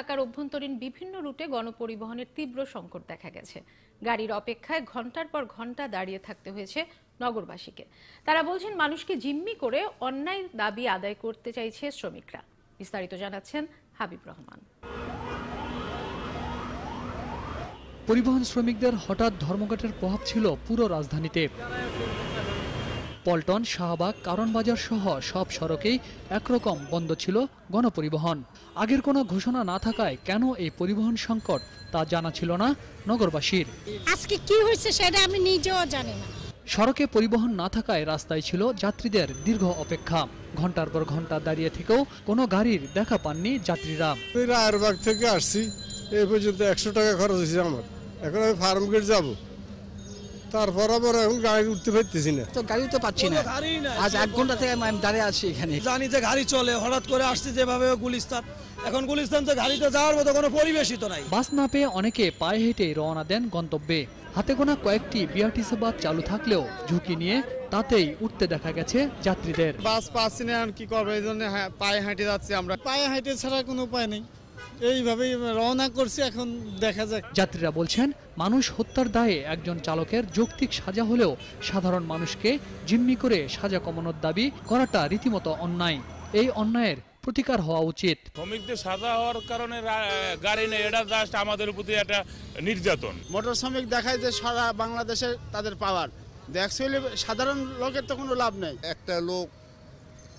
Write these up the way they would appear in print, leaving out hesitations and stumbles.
ঢাকার অভ্যন্তরীণ বিভিন্ন রুটে গণপরিবহনের তীব্র সংকট দেখা গেছে। গাড়ির অপেক্ষায় ঘন্টার পর ঘন্টা দাঁড়িয়ে থাকতে হয়েছে নগরবাসীকে। তারা বলছেন, মানুষকে জিম্মি করে অন্যায় দাবি আদায় করতে চাইছে শ্রমিকরা। বিস্তারিত জানাচ্ছেন হাবিব রহমান। পরিবহন শ্রমিকদের হঠাৎ ধর্মঘটের প্রভাব ছিল পুরো রাজধানীতে। পল্টন, শাহবাগ, কারণবাজার সহ সব সড়কেই একরকম বন্ধ ছিল গণপরিবহন। আগের কোনো ঘোষণা না থাকায় কেন এই পরিবহন সংকট তা জানা ছিল না নগরবাসীর। আজকে কি হয়েছে সেটা আমি নিজেও জানি না। সড়কে পরিবহন না থাকায় রাস্তায় ছিল যাত্রীদের দীর্ঘ অপেক্ষা। ঘন্টার পর ঘন্টা দাঁড়িয়ে থেকেও কোনো গাড়ির দেখা পাননি যাত্রীরা। রায়েরবাগ থেকে আসছি, এই পর্যন্ত 100 টাকা খরচ হয়েছে আমার। এখন আমি ফার্মগেট যাব, তারপর আবার এখন গাড়ি উঠতে পারতেছি না। তো গাড়ি তো পাচ্ছি না, আজ 1 ঘন্টা থেকে আমি দাঁড়িয়ে আছি এখানে। জানি যে গাড়ি চলে, হঠাৎ করে আসছি যেভাবে গুলিস্তান। এখন গুলিস্তান তো গাড়িতে যাওয়ার মতো কোনো পরিবেশই তো নাই। বাস না পেয়ে অনেকে পায়ে হেঁটে রওনা দেন গন্তব্যে। হাতে গোনা কয়েকটি বিআরটিসি বাস চালু থাকলেও ঝুঁকি নিয়ে তাতেই উঠতে দেখা গেছে যাত্রীদের। বাস পাচ্ছি না, এখন কি করবো, এই জন্য পায়ে হেঁটে যাচ্ছি আমরা। পায়ে হেঁটে ছাড়া কোনো উপায় নেই, এইভাবেই রওনা করছি। এখন দেখা যাক। যাত্রীরা বলছেন, মানুষ হত্যার দায়ে একজন চালকের যৌক্তিক সাজা হলেও সাধারণ মানুষকে জিম্মি করে সাজা কমানোর দাবি করাটা রীতিমতো অন্যায়। এই অন্যায়ের প্রতিকার হওয়া উচিত। শ্রমিকদের সাজা হওয়ার কারণে গাড়ি নেই, এটা জাস্ট আমাদের প্রতি একটা নির্যাতন। মোটর শ্রমিক দেখায় যে সারা বাংলাদেশে তাদের পাওয়ার, দেখলে সাধারণ লোকের তো কোনো লাভ নেই। একটা লোক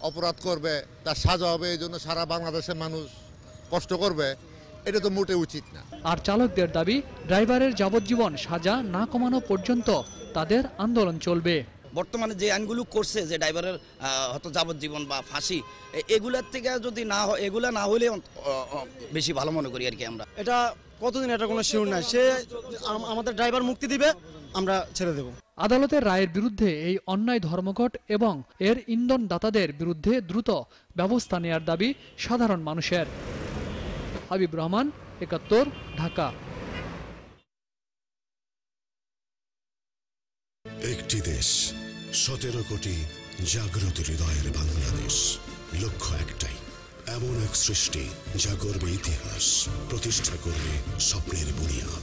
অপরাধ করবে, তার সাজা হবে, এই জন্য সারা বাংলাদেশের মানুষ কষ্ট করবে, এটা তো মোটে উচিত না। আর চালকদের দাবি, ড্রাইভারের যাবজ্জীবন সাজা না কমানো পর্যন্ত তাদের আন্দোলন চলবে। বর্তমানে যে আইনগুলো করছে, যে ড্রাইভারের হয়তো যাবজ্জীবন বা ফাঁসি, এগুলার থেকে যদি না হয়, এগুলা না হলে বেশি ভালো মনে করি আর কি। আমরা এটা কতদিন, এটা কোনো শিওর নাই। সে আমাদের ড্রাইভার মুক্তি দিবে, আমরা ছেড়ে দেব। আদালতের রায়ের বিরুদ্ধে এই অন্যায় ধর্মঘট এবং এর ইন্ধনদাতাদের বিরুদ্ধে দ্রুত ব্যবস্থা নেয়ার দাবি সাধারণ মানুষের। হাবিব রহমান, ৭১, ঢাকা। একটি দেশ, 17 কোটি জাগ্রত হৃদয়ের বাংলাদেশ। লক্ষ্য একটাই, এমন এক সৃষ্টি যা গর্বে ইতিহাস প্রতিষ্ঠা করবে স্বপ্নের বুনিয়াদ।